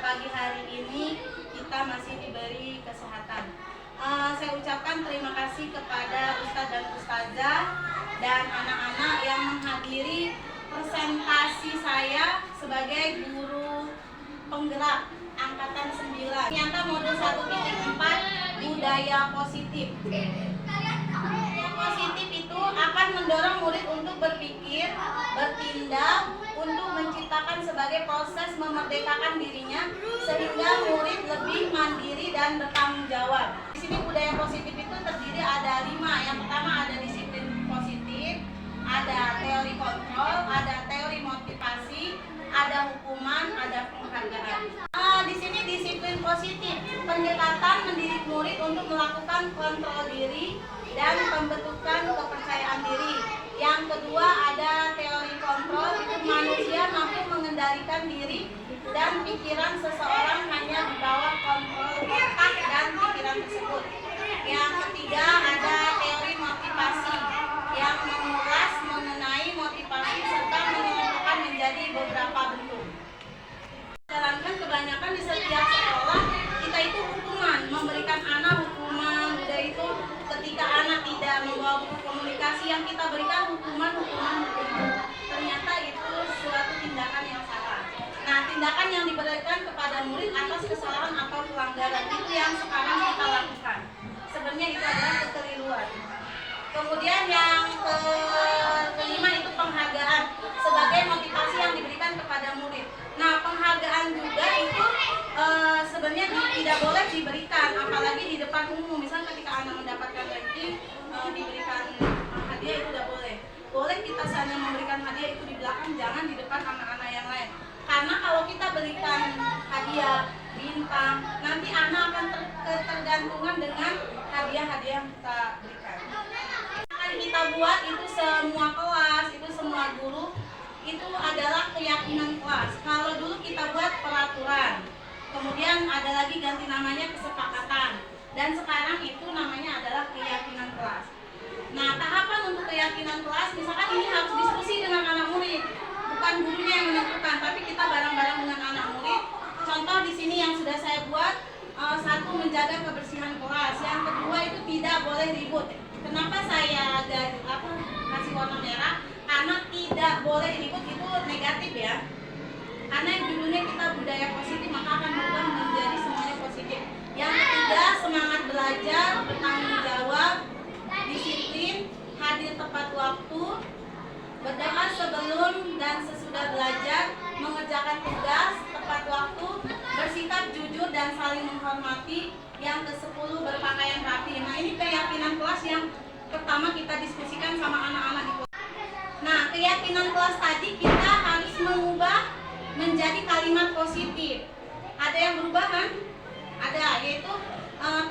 pagi hari ini kita masih diberi kesehatan. Saya ucapkan terima kasih kepada Ustadz dan Ustazah dan anak-anak yang menghadiri presentasi saya sebagai guru penggerak angkatan 9. Ternyata modul 1.4 budaya positif. Budaya positif itu akan mendorong murid untuk berpikir, bertindak, untuk menciptakan sebagai proses memerdekakan dirinya sehingga murid lebih mandiri dan bertanggung jawab. Di sini budaya positif itu terdiri ada 5. Yang pertama ada disiplin positif, ada teori kontrol, ada teori motivasi, ada hukuman, ada penghargaan. Di sini disiplin positif, pendekatan mendidik murid untuk melakukan kontrol diri dan pembentukan kepercayaan diri. Yang kedua ada teori kontrol, itu manusia mampu mengendalikan diri dan pikiran seseorang hanya di bawah kontrol otak dan pikiran tersebut. Yang ketiga ada teori motivasi, yang mengulas mengenai motivasi serta mengelompokkan menjadi beberapa bentuk. Jalankan kebanyakan di setiap sekolah kita itu hukuman, memberikan anak hukuman, udah itu ketika anak tidak membawa buku komunikasi yang kita berikan hukuman. Ternyata itu suatu tindakan yang salah. Nah, tindakan yang diberikan kepada murid atas kesalahan atau pelanggaran itu yang sekarang kita lakukan. Sebenarnya itu adalah kekeliruan. Kemudian yang kelima itu penghargaan sebagai motivasi yang diberikan kepada murid. Nah, penghargaan juga itu sebenarnya tidak boleh diberikan, apalagi di depan umum. Misalnya ketika anak mendapatkan ranking, diberikan hadiah itu tidak boleh. Boleh kita hanya memberikan hadiah itu di belakang, jangan di depan anak-anak yang lain. Karena kalau kita berikan hadiah, bintang, nanti anak akan tergantungan dengan hadiah-hadiah yang kita berikan. Yang kita buat itu semua kelas, itu semua guru, itu adalah keyakinan kelas. Kalau dulu kita buat peraturan, kemudian ada lagi ganti namanya kesepakatan, dan sekarang itu namanya adalah keyakinan kelas. Nah, tahapan untuk keyakinan kelas, misalkan ini harus diskusi dengan anak murid, bukan gurunya yang menentukan, tapi kita bareng-bareng dengan anak murid. Contoh di sini yang sudah saya buat, satu menjaga kebersihan kelas, yang kedua itu tidak boleh ribut. Kenapa saya kasih warna merah? Karena tidak boleh ribut itu negatif ya. Karena yang dulunya kita budaya positif, maka akan berubah menjadi semuanya positif. Yang ketiga, semangat belajar, bertanggung jawab, disiplin, hadir tepat waktu, berdoa sebelum dan sesudah belajar, mengerjakan tugas tepat waktu, bersikap jujur dan saling menghormati. Yang ke-10, berpakaian rapi. Nah, ini keyakinan kelas yang pertama kita diskusikan sama anak-anak di kelas. Nah, keyakinan kelas tadi kita harus mengubah menjadi kalimat positif. Ada yang berubah kan? Ada, yaitu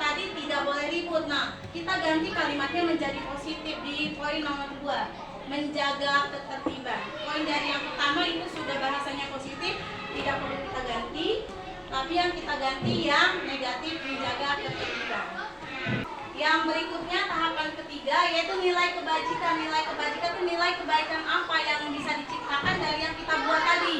tadi tidak boleh ribut. Nah, kita ganti kalimatnya menjadi positif di poin nomor 2, menjaga ketertiban. Poin dari yang pertama itu sudah bahasanya positif, tidak perlu kita ganti, tapi yang kita ganti yang negatif, menjaga ketertiban. Yang berikutnya tahapan ketiga yaitu nilai kebajikan. Nilai kebajikan itu nilai kebaikan apa yang bisa diciptakan dari yang kita buat tadi.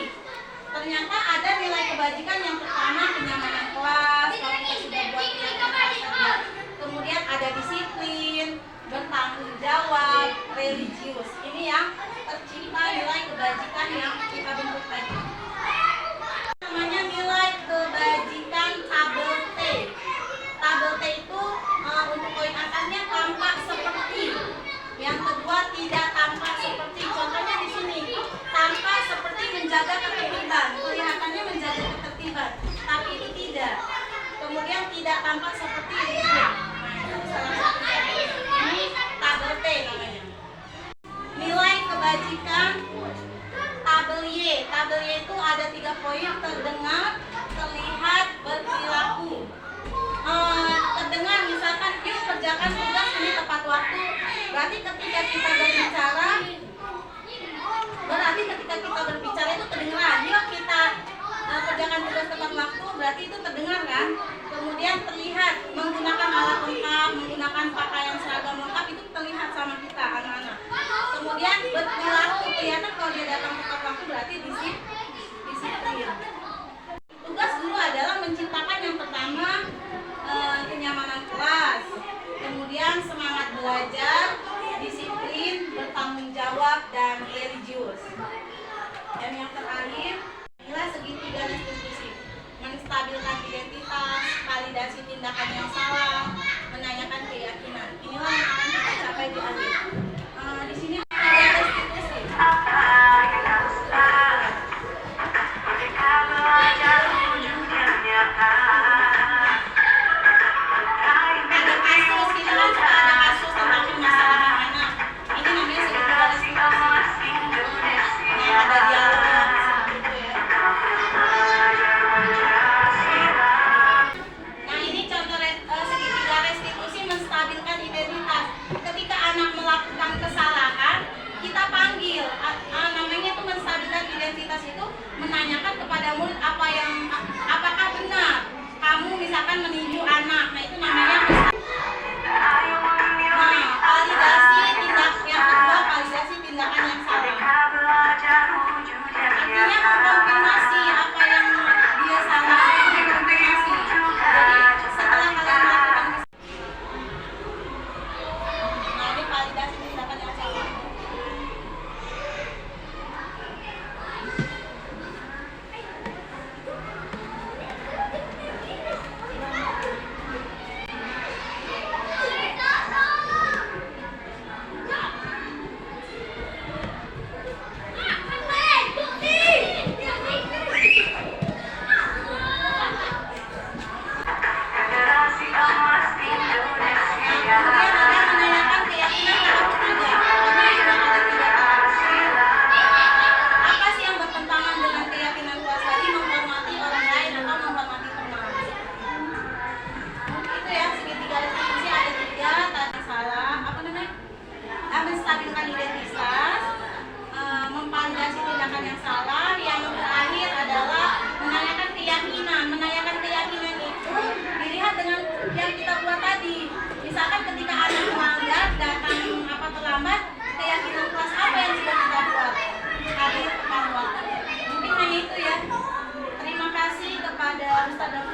Ternyata ada nilai kebajikan yang pertama kenyamanan kelas, kalau kita sudah buat kenyamanan kelas. Kemudian ada disiplin, bertanggung jawab, religius. Ini yang tercipta nilai kebajikan yang kita bentuk tadi. Namanya nilai kebajikan tabel T. Tabel T itu untuk poin atasnya tampak seperti. Yang kedua tidak tampak seperti. Contohnya di sini tampak seperti menjaga ketertiban. Kelihatannya menjaga ketertiban, tapi itu tidak. Kemudian tidak tampak seperti ini. Nah, itu salah satu. Ini tabel T namanya. Nilai kebajikan tabel Y. Tabel Y itu ada 3 poin: terdengar, terlihat, berperilaku. Terdengar misalkan yuk kerjakan tugas ini tepat waktu. Berarti ketika kita berbicara itu kedengaran. Yuk kita kerjakan tugas tepat waktu, berarti itu terdengar kan. Kemudian terlihat, menggunakan alat lengkap, menggunakan pakaian seragam lengkap, itu terlihat sama kita anak-anak. Kemudian berperilaku, kelihatan kalau dia datang tepat waktu berarti disiplin. Tugas guru ada menstabilkan identitas, validasi tindakan yang salah, menanyakan keyakinan. Inilah yang akan kita capai di akhir. Di sini ada restitusi. Ada kasus, kita kan suka ada kasus tentang permasalahan anak. Ini namanya segitiga restitusi. Nah, ada dialog seperti itu ya. Nah, ini contoh segitiga restitusi menstabilkan identitas. Ketika anak melakukan kesalahan, kita panggil. Namanya itu menstabilkan identitas itu menanyakan kepada murid apakah benar kamu misalkan meninju anak. Nah, itu namanya validasi validasi tindakan yang salah. Artinya mengkonfirmasi apa yang dia salah, mengkonfirmasi. Jadi setelah kalian melakukan nah, ini validasi tindakan yang salah. Kemudian ada menanyakan keyakinan tahap ketiga. Ini ada 3 tahap. Apa sih yang bertentangan dengan keyakinan kelas tadi? Menghormati orang lain atau menghormati teman. Itu ya, segitiga restitusi ada 3. Tadi salah, apa namanya? Menstabilkan identitas, memvalidasi tindakan yang salah. Yang terakhir adalah menanyakan keyakinan. Menanyakan keyakinan itu dilihat dengan yang kita buat tadi. Misalkan ketika anak melanggar, datang terlambat, keyakinan kelas apa yang sudah kita buat? Hadir tepat waktu. Mungkin hanya itu ya. Terima kasih kepada Ustaz dan